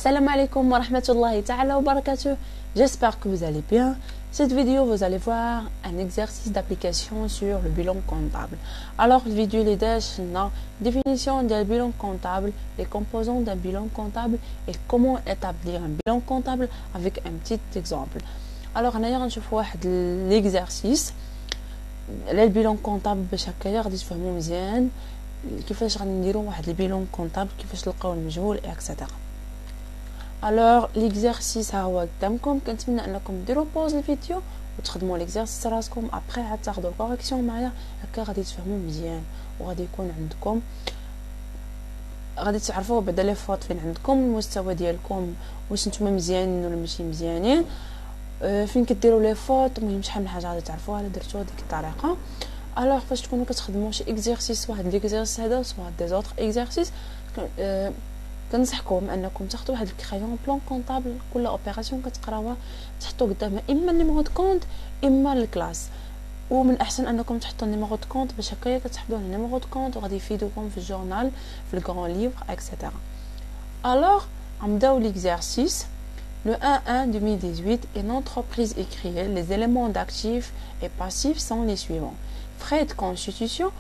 Salam alaikum wa rahmatullahi ta'ala wa barakatuh. J'espère que vous allez bien. Cette vidéo, vous allez voir un exercice d'application sur le bilan comptable. Alors, la vidéo les la définition d'un bilan comptable, les composants d'un bilan comptable et comment établir un bilan comptable avec un petit exemple. Alors, on va voir l'exercice. البيلون كونطابل باش هكايا غادي تفهموا مزيان كيفاش غنديروا واحد البيلون كونطابل كيفاش نلقاو المجهول اكسيتيرا. الوغ ليكزارسيس ها هو قدامكم. كنتمنى انكم ديروا بوز الفيديو وتخدموا ليكزارسيس راسكم ابري عاد تاخذوا الكوريكسيون معايا هكا غادي تفهموا مزيان وغادي يكون عندكم غادي تعرفوا بعدا لي فوت فين عندكم المستوى ديالكم واش نتوما مزيانين ولا ماشي مزيانين فين كديروا لي فوت. المهم شحال من حاجه غادي تعرفوها الا درتوها ديك الطريقه. الوغ فاش تكونوا كتخدموا شي اكزرسيس واحد ليكزرسيس هذا سوا دي زوطر اكزرسيس كنصحكم انكم تاخذوا واحد الكريون بلان كونطابل كل اوبيراسيون كتقراوها تحطوا قدامها اما النيميرو دو كونت اما الكلاس. ومن الاحسن انكم تحطوا النيميرو دو كونت باش هكايا كتحفظوا النيميرو دو كونت وغادي يفيدوكم في الجورنال في الكرون ليفر اكسيتيرا. الوغ غنبداو ليكزرسيس. Le 1-1 2018, une entreprise écrit les éléments d'actifs et passifs sont les suivants. Frais de constitution,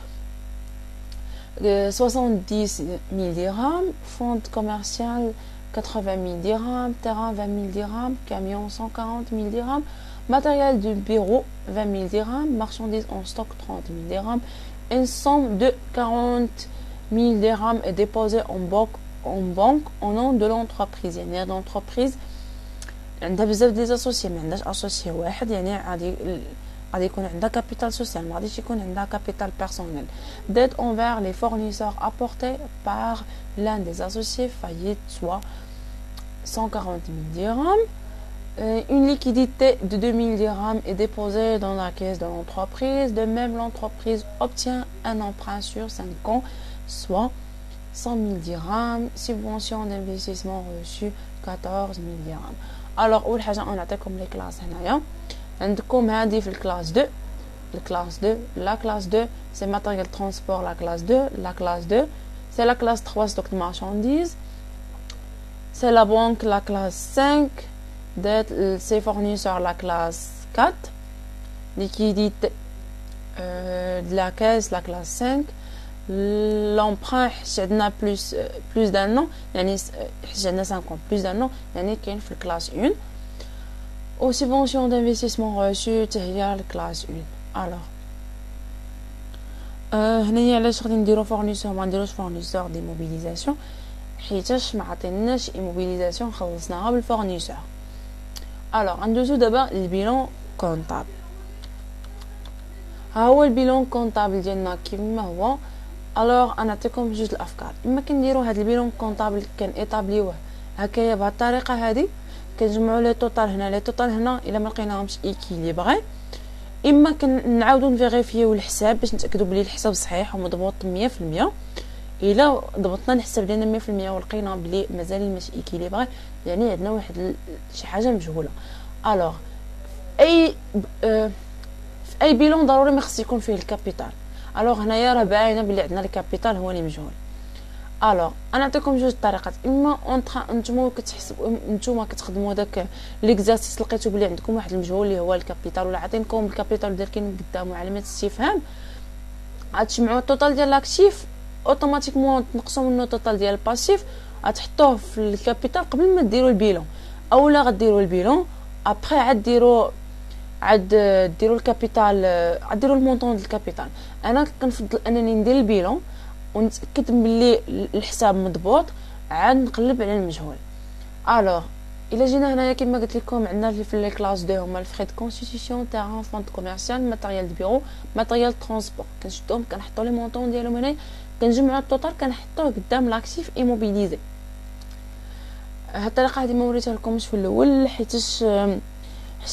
70 000 dirhams, fonds commercial 80 000 dirhams, terrain 20 000 dirhams, camion 140 000 dirhams, matériel de bureau 20 000 dirhams, marchandises en stock 30 000 dirhams, une somme de 40 000 dirhams est déposée en banque au nom de l'entreprise. يعني هاد l'entreprise عندها بزاف ديال اسوسيي ما عندهاش اسوسيي واحد يعني غادي يكون عندها كابيتال سوسيال ما غاديش يكون عندها كابيتال بيرسونيل. ديت envers les fournisseurs apportés par l'un des associés faillites soit 140 000 dirhams. Une liquidité de 2 000 dirhams est déposée dans la caisse de l'entreprise. De même, l'entreprise obtient un emprunt sur 5 ans soit 100 000 dirhams. Subvention d'investissement reçue 14 000 dirhams. Alors اول حاجه انا نعطيكم لي كلاس هنايا عندكم هذه في الكلاس 2 الكلاس 2 لا كلاس 2 سي ماتيريال ترونسبور لا كلاس 2 لا كلاس 2 سي لا كلاس 3 ستوك دو مارشانديز سي لا بانك لا كلاس 5 ديت سي فورنيسور لا كلاس 4 ليكيديتي de la caisse la classe 5 l'emprunt عندنا plus d'un an يعني عندنا 5 ans plus d'un an يعني كاين في الكلاس 1 و subvention d'investissement reçu حتى هي الكلاس 1. alors هنايا علاش غادي نديرو فورنيسور ما نديروش فورنيسور دي موبيليزاسيون حيتاش ما عطيناش موبيليزاسيون خلصناها بالفورنيسور. alors ندوزو دابا البيلون كونطابل. ها هو البيلون كونطابل ديالنا كيما هو. الوغ انا نعطيكم جوج الافكار. اما كنديروا هذا البيلون كونطابل كان ايطابليوه هكايا بهذه الطريقه هذه كنجمعوا لي توتال هنا لي توتال هنا الا ما لقيناهمش ايكيليبري. اما كنعاودوا نفيريفيو الحساب باش نتاكدوا بلي الحساب صحيح ومضبوط 100%. الا ضبطنا الحساب ديالنا 100% ولقينا بلي مازال ماشي ايكيليبري يعني عندنا واحد شي حاجه مجهوله. الوغ اي في اي بيلون ضروري ما خص يكون فيه الكابيتال. الوغ هنايا راه باينه بلي عندنا الكابيتال هو اللي مجهول. الوغ انا نعطيكم جوج طريقات. اما نتوما كتحسبوا نتوما كتخدموا داك ليكزارسيس لقيتوا بلي عندكم واحد المجهول اللي هو الكابيتال ولا عطينكم الكابيتال دايرين قدامه علامه استفهام غتجمعوا التوتال ديال لاكتيف اوتوماتيكمون تنقصوا منه التوتال ديال الباسيف غتحطوه في الكابيتال قبل ما ديروا البيلون اولا غديروا البيلون ابري عاد ديروا الكابيتال عاد ديروا المونطون ديال الكابيتال. انا كنفضل انني ندير البيلون ونتاكد بلي الحساب مضبوط عاد نقلب على المجهول. الوغ الا جينا هنايا كما قلت لكم عندنا في لي كلاس 2 هما الفري دو كونستيتيسيون تيران فونت كوميرسيال ماتيريال دو بيرو ماتيريال ترونسبور كنشدهم كنحطوا لي مونطون ديالهم هنا كنجمعوا التوتال كنحطوه قدام لاكتيف ايموبيليزي. هاد الطريقه هذه ما وريتها لكمش في الاول حيتاش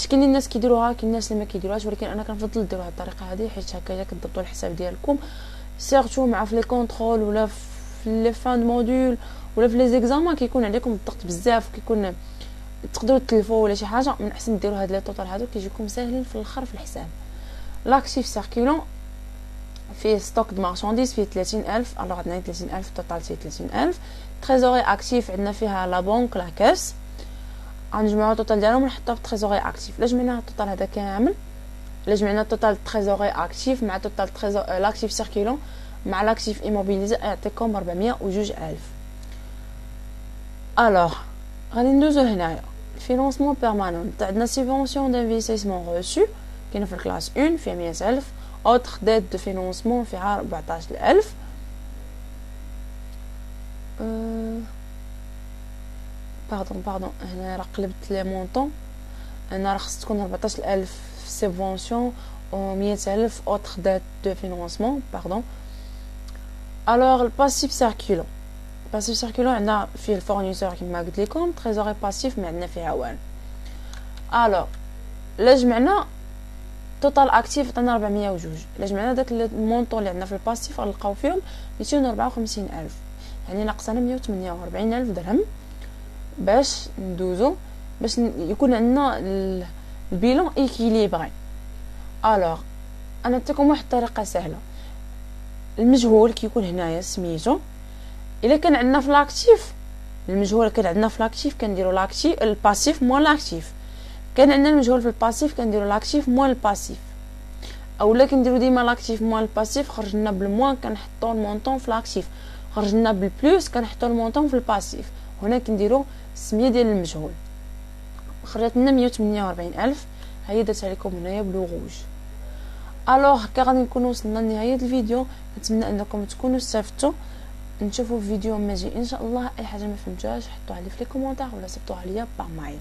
كاين الناس كيديروها كاين الناس اللي ما كيديروهاش ولكن انا كنفضل ديروا هاد الطريقه هذه حيت هكايا كتضبطوا الحساب ديالكم سيرتو مع في لي كونترول ولا في لي فان دو موديول ولا في لي زيكزامان كيكون عليكم الضغط بزاف كيكون تقدروا تلفوا ولا شي حاجه من احسن ديروا هاد لي توتال هادو كيجيكم ساهلين في الاخر في الحساب. لاكتيف سيركيلون فيه ستوك د مارشانديز فيه 30000. الوغ عندنا 30000 توتاليتي 30000. تريزوري اكتيف عندنا فيها لا بنك لا كاس، غنجمعو التوتال ديالهم ونحطوه في تريزوري اكتيف. الا جمعنا التوتال هذا كامل، الا جمعنا التوتال تريزوري اكتيف مع توتال لاكتيف سيركيلون مع لاكتيف ايموبيليزي يعطيكم 402000. الوغ غادي ندوزو هنايا الفينونسمون بيرمانون. عندنا سيبونسيون دانفيستيسمون روسو كاينه في الكلاس 1 فيها 100000. اوتر ديت دو فينونسمون فيها 14000. باردون هنا راه قلبت لي مونطون. انا راه خص تكون 14000 سيبونسيون و 100000 اوتر ديت دو فينونسمون باردون. الوغ الباسيف سيركيلون، باسيف سيركيلون عندنا فيه الفورنيسور كما قلت لكم، تريزوري باسيف ما عندنا فيها والو. الوغ الا جمعنا توتال اكتيف عطانا 402. الا جمعنا داك المونطون اللي عندنا في الباسيف غنلقاو فيهم 254000، يعني ناقصنا 148000 درهم باش ندوزو باش يكون عندنا البيلون ايكيليبري. الوغ انا نعطيكم واحد الطريقه سهله. المجهول كيكون هنايا سميتو، الا كان عندنا في لاكتيف المجهول كان عندنا في لاكتيف كنديروا لاكتيف الباسيف موان لاكتيف، كان عندنا المجهول في الباسيف كنديروا لاكتيف موان الباسيف، اولا كنديروا ديما لاكتيف موان الباسيف. خرجنا بالموان كنحطوا المونطون في لاكتيف، خرجنا بالبلوس كنحطوا المونطون في الباسيف. هنا كنديروا السميه ديال المجهول. خرجت لنا 148000. هي درت عليكم هنايا بلو روج. الوغ هكا غادي نكونوا وصلنا لنهايه الفيديو. نتمنى انكم تكونوا استفدتوا. نشوفوا في فيديو ماجي ان شاء الله. اي حاجه ما فهمتوهاش حطوها لي في لي كومونتير ولا صيفطوها ليا باغ مايل.